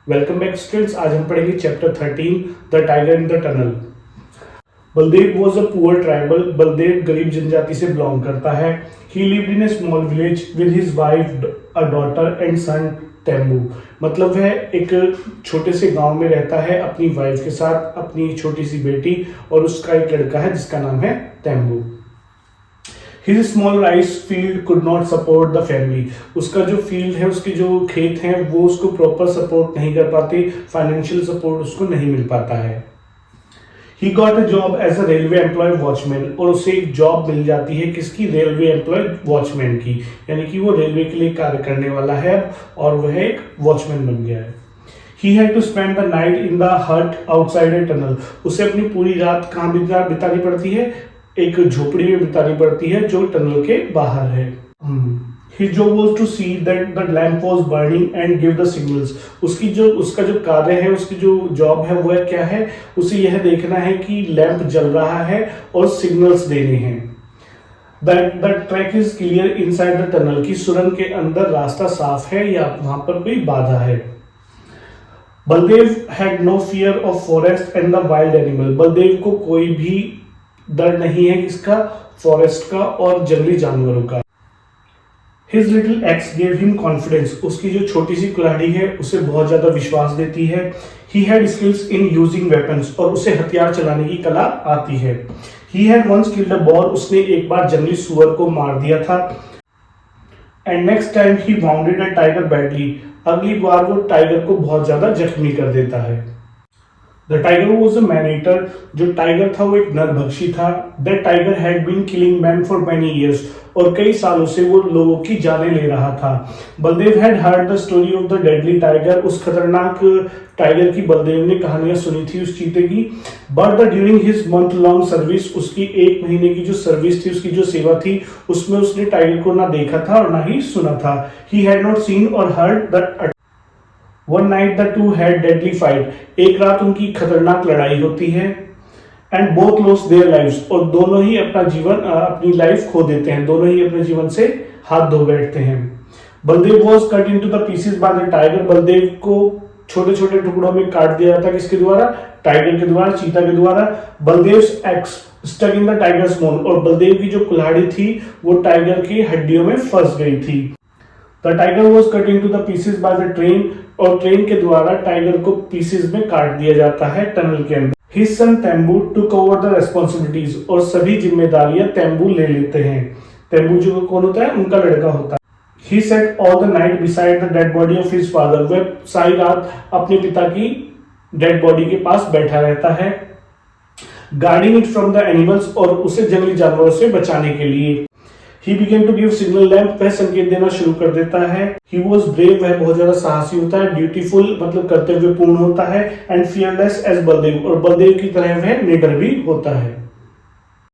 Welcome back students. आज हम पढ़ेंगे chapter 13 the tiger in the tunnel. Baldev was a poor tribal. Baldev गरीब जनजाति से बिलोंग करता है। He lived in a small village with his wife, a daughter and son Tembu. मतलब वह एक छोटे से गांव में रहता है अपनी वाइफ के साथ, अपनी छोटी सी बेटी और उसका एक लड़का है जिसका नाम है तेम्बू। His small rice field could not support the family। उसका जो फील्ड है, उसके जो खेत हैं, वो उसको प्रॉपर सपोर्ट नहीं कर पाते, फाइनेंशियल सपोर्ट उसको नहीं मिल पाता है। He got a job as a railway employee watchman। और उसे एक जॉब मिल जाती है किसकी? रेलवे एम्प्लॉय वॉचमैन की, यानी कि वो रेलवे के लिए कार्य करने वाला है और वह एक वॉचमैन बन गया है। He had to spend the night in the hut outside a tunnel। उसे अपनी पूरी रात कहाँ बितानी पड़ती है? एक झोपड़ी में बितानी पड़ती है जो टनल के बाहर है। His job was to see that the lamp was burning and give the signals। उसका जो कार्य है, उसकी जो जॉब है वो क्या है? उसे यह देखना है कि लैंप जल रहा है और सिग्नल्स देने हैं। That the track is clear inside the tunnel, की सुरंग के अंदर रास्ता साफ है या वहां पर कोई बाधा है। Baldev had no fear of forest and the wild animal। Baldev को कोई भी डर नहीं है किसका? फॉरेस्ट का और जंगली जानवरों का। His little axe gave him confidence। उसकी जो छोटी सी कुल्हाड़ी है उसे बहुत ज्यादा विश्वास देती है। He had skills in using weapons। और उसे हथियार चलाने की कला आती है। He had once killed a boar। उसने एक बार जंगली सुअर को मार दिया था। And next time he wounded a tiger badly। अगली बार वो टाइगर को बहुत ज्यादा जख्मी कर देता है। The tiger was a man-eater। जो टाइगर था वो एक नरभक्षी था। That tiger had been killing men for many years। और कई सालों से वो लोगों की जानें ले रहा था। Baldev had heard the story of the deadly tiger। उस खतरनाक टाइगर की बलदेव ने कहानियां सुनी थी उस चीते की। But during his month-long service, उसकी एक महीने की जो सर्विस थी, उसकी जो सेवा थी, उसमें उसने टाइगर को ना देखा था और ना ही सुना था। He had not seen or heard that One night the two had deadly fight। एक रात उनकी खतरनाक लड़ाई होती है। And both lost their lives। और दोनों ही अपनी लाइफ खो देते हैं, दोनों ही अपने जीवन से हाथ धो बैठते हैं। Baldev was cut into the pieces by the tiger। Baldev को छोटे छोटे टुकड़ों में काट दिया जाता, किसके द्वारा? टाइगर के द्वारा, चीता के द्वारा। Baldev's axe stuck in the tiger's bone। और बलदेव की जो कुल्हाड़ी थी वो टाइगर की हड्डियों में फंस गई थी। The tiger was cut into the pieces by the train। और ट्रेन के द्वारा टाइगर को पीसेस में काट दिया जाता है टनल के अंदर। His son Tembu took over the responsibilities। और सभी जिम्मेदारियां तेम्बू ले लेते हैं। तेम्बू जो कौन होता है? उनका लड़का होता है। He sat all the night beside the dead body of his father। वह सारी रात अपने पिता की डेड बॉडी के पास बैठा रहता है, guarding it from the animals। और उसे जंगली जानवरों से बचाने के लिए। He began to give signal lamp। वह संकेत देना शुरू कर देता है। He was brave। वह बहुत ज्यादा साहसी होता है। Dutiful मतलब कर्तव्यपूर्ण होता है। And fearless as Baldev. और बलदेव की तरह वह निडर भी होता है।